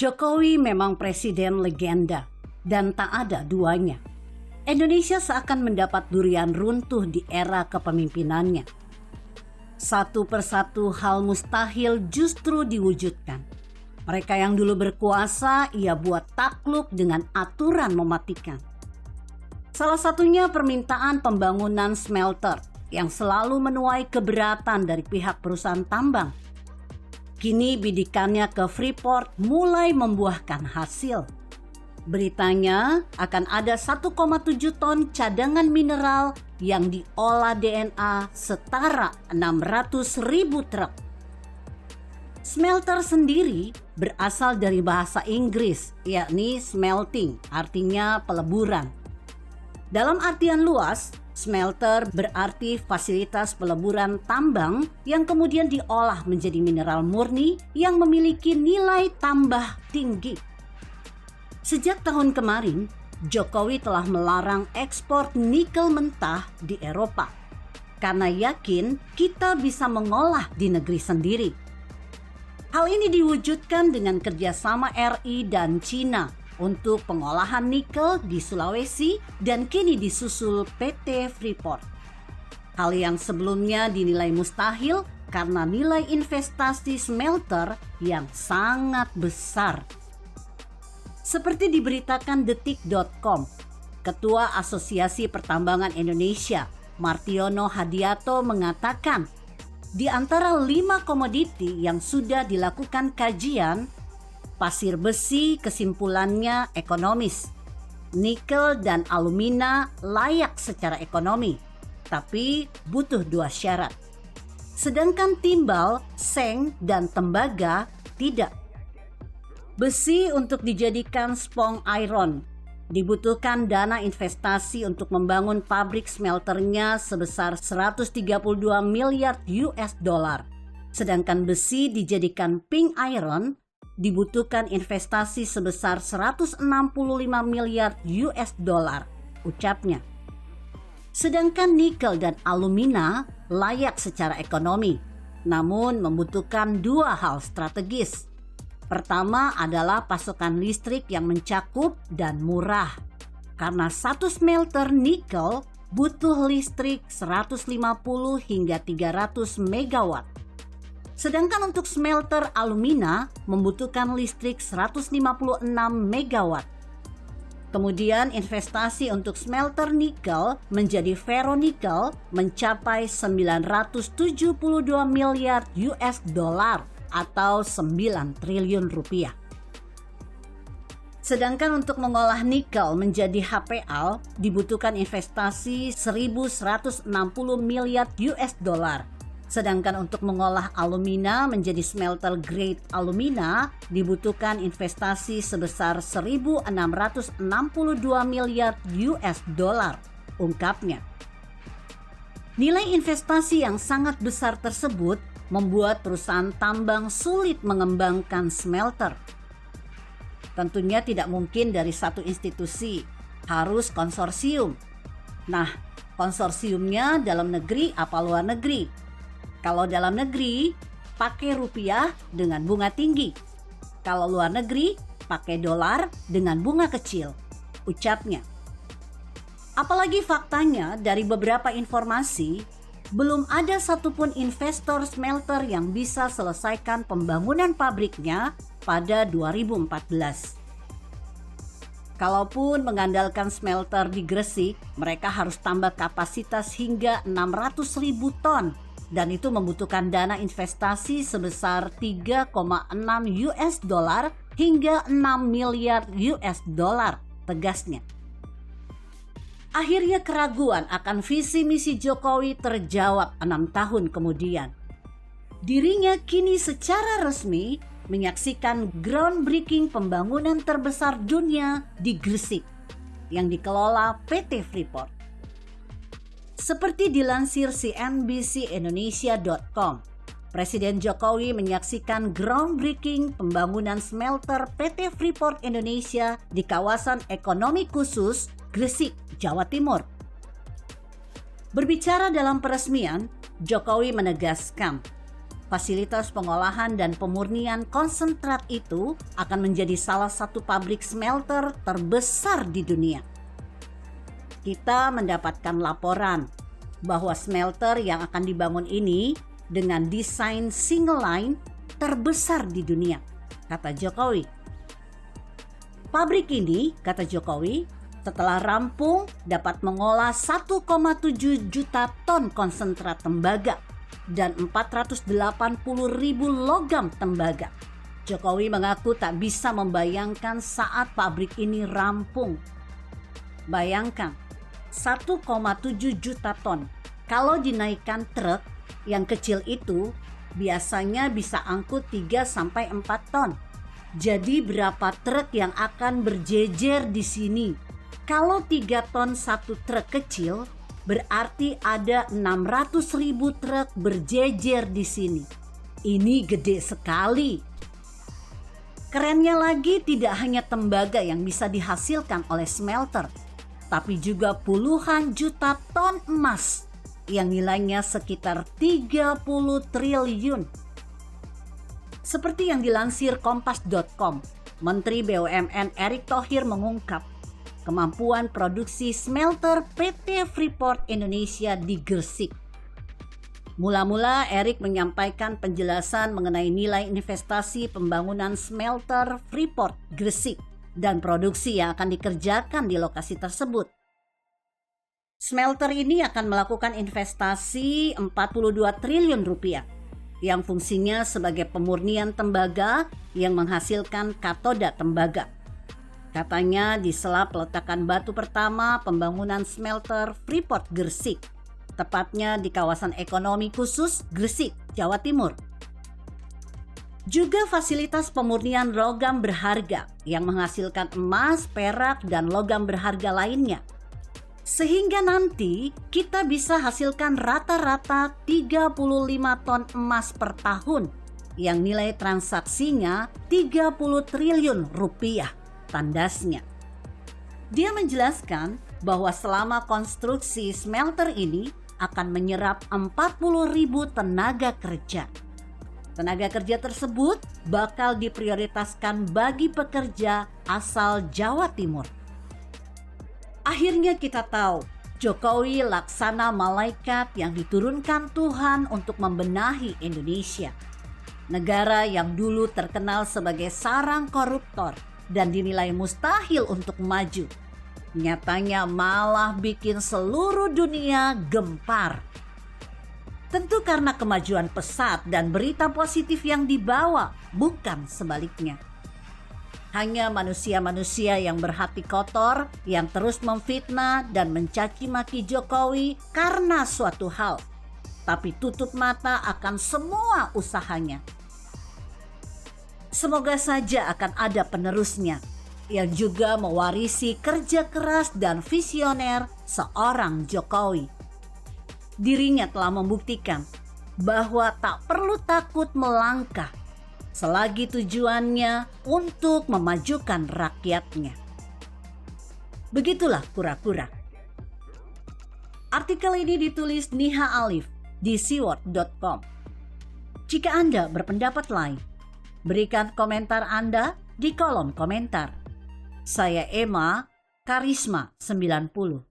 Jokowi memang presiden legenda dan tak ada duanya. Indonesia seakan mendapat durian runtuh di era kepemimpinannya. Satu persatu hal mustahil justru diwujudkan. Mereka yang dulu berkuasa ia buat takluk dengan aturan mematikan. Salah satunya permintaan pembangunan smelter yang selalu menuai keberatan dari pihak perusahaan tambang. Kini bidikannya ke Freeport mulai membuahkan hasil. Beritanya akan ada 1,7 ton cadangan mineral yang diolah DNA setara 600.000 truk. Smelter sendiri berasal dari bahasa Inggris, yakni smelting, artinya peleburan. Dalam artian luas, smelter berarti fasilitas peleburan tambang yang kemudian diolah menjadi mineral murni yang memiliki nilai tambah tinggi. Sejak tahun kemarin, Jokowi telah melarang ekspor nikel mentah di Eropa karena yakin kita bisa mengolah di negeri sendiri. Hal ini diwujudkan dengan kerjasama RI dan Cina untuk pengolahan nikel di Sulawesi dan kini disusul PT Freeport. Hal yang sebelumnya dinilai mustahil karena nilai investasi smelter yang sangat besar. Seperti diberitakan detik.com, Ketua Asosiasi Pertambangan Indonesia, Martiono Hadiato mengatakan, di antara 5 komoditi yang sudah dilakukan kajian, pasir besi kesimpulannya ekonomis. Nikel dan alumina layak secara ekonomi, tapi butuh 2 syarat. Sedangkan timbal, seng, dan tembaga tidak. Besi untuk dijadikan spong iron. Dibutuhkan dana investasi untuk membangun pabrik smelternya sebesar 132 miliar US dollar. Sedangkan besi dijadikan pink iron dibutuhkan investasi sebesar 165 miliar US dollar, ucapnya. Sedangkan nikel dan alumina layak secara ekonomi, namun membutuhkan 2 hal strategis. Pertama adalah pasokan listrik yang mencakup dan murah. Karena satu smelter nikel butuh listrik 150 hingga 300 megawatt. Sedangkan untuk smelter alumina membutuhkan listrik 156 megawatt. Kemudian investasi untuk smelter nikel menjadi ferronikel mencapai 972 miliar US dollar atau 9 triliun rupiah. Sedangkan untuk mengolah nikel menjadi HPA dibutuhkan investasi 1.160 miliar US dollar. Sedangkan untuk mengolah alumina menjadi smelter grade alumina dibutuhkan investasi sebesar 1.662 miliar US dollar, ungkapnya. Nilai investasi yang sangat besar tersebut membuat perusahaan tambang sulit mengembangkan smelter. Tentunya tidak mungkin dari satu institusi, harus konsorsium. Nah, konsorsiumnya dalam negeri apa luar negeri? Kalau dalam negeri, pakai rupiah dengan bunga tinggi. Kalau luar negeri, pakai dolar dengan bunga kecil, ucapnya. Apalagi faktanya dari beberapa informasi, belum ada satupun investor smelter yang bisa selesaikan pembangunan pabriknya pada 2014. Kalaupun mengandalkan smelter di Gresik, mereka harus tambah kapasitas hingga 600.000 ton dan itu membutuhkan dana investasi sebesar 3,6 US dollar hingga 6 miliar US dollar, tegasnya. Akhirnya keraguan akan visi misi Jokowi terjawab 6 tahun kemudian. Dirinya kini secara resmi menyaksikan groundbreaking pembangunan terbesar dunia di Gresik yang dikelola PT Freeport. Seperti dilansir CNBCindonesia.com, Presiden Jokowi menyaksikan groundbreaking pembangunan smelter PT Freeport Indonesia di kawasan ekonomi khusus Gresik, Jawa Timur. Berbicara dalam peresmian, Jokowi menegaskan fasilitas pengolahan dan pemurnian konsentrat itu akan menjadi salah satu pabrik smelter terbesar di dunia. Kita mendapatkan laporan bahwa smelter yang akan dibangun ini dengan desain single line terbesar di dunia, kata Jokowi. Pabrik ini, kata Jokowi, setelah rampung dapat mengolah 1,7 juta ton konsentrat tembaga dan 480 ribu logam tembaga. Jokowi mengaku tak bisa membayangkan saat pabrik ini rampung. Bayangkan, 1,7 juta ton. Kalau dinaikkan truk yang kecil itu, biasanya bisa angkut 3-4 ton. Jadi berapa truk yang akan berjejer di sini? Kalau 3 ton satu truk kecil, berarti ada 600 ribu truk berjejer di sini. Ini gede sekali. Kerennya lagi, tidak hanya tembaga yang bisa dihasilkan oleh smelter, tapi juga puluhan juta ton emas yang nilainya sekitar 30 triliun. Seperti yang dilansir Kompas.com, Menteri BUMN Erick Thohir mengungkap kemampuan produksi smelter PT Freeport Indonesia di Gresik. Mula-mula Erick menyampaikan penjelasan mengenai nilai investasi pembangunan smelter Freeport Gresik dan produksi yang akan dikerjakan di lokasi tersebut. Smelter ini akan melakukan investasi 42 triliun rupiah yang fungsinya sebagai pemurnian tembaga yang menghasilkan katoda tembaga. Katanya di sela peletakan batu pertama pembangunan smelter Freeport Gresik, tepatnya di kawasan ekonomi khusus Gresik, Jawa Timur. Juga fasilitas pemurnian logam berharga yang menghasilkan emas, perak, dan logam berharga lainnya. Sehingga nanti kita bisa hasilkan rata-rata 35 ton emas per tahun yang nilai transaksinya 30 triliun rupiah. Tandasnya. Dia menjelaskan bahwa selama konstruksi smelter ini akan menyerap 40 ribu tenaga kerja. Tenaga kerja tersebut bakal diprioritaskan bagi pekerja asal Jawa Timur. Akhirnya kita tahu, Jokowi laksana malaikat yang diturunkan Tuhan untuk membenahi Indonesia. Negara yang dulu terkenal sebagai sarang koruptor dan dinilai mustahil untuk maju, nyatanya malah bikin seluruh dunia gempar. Tentu karena kemajuan pesat dan berita positif yang dibawa, bukan sebaliknya. Hanya manusia-manusia yang berhati kotor yang terus memfitnah dan mencaci maki Jokowi karena suatu hal, tapi tutup mata akan semua usahanya. Semoga saja akan ada penerusnya yang juga mewarisi kerja keras dan visioner seorang Jokowi. Dirinya telah membuktikan bahwa tak perlu takut melangkah selagi tujuannya untuk memajukan rakyatnya. Begitulah kura-kura. Artikel ini ditulis Niha Alif di siword.com. Jika Anda berpendapat lain, berikan komentar Anda di kolom komentar. Saya Emma, Karisma 90.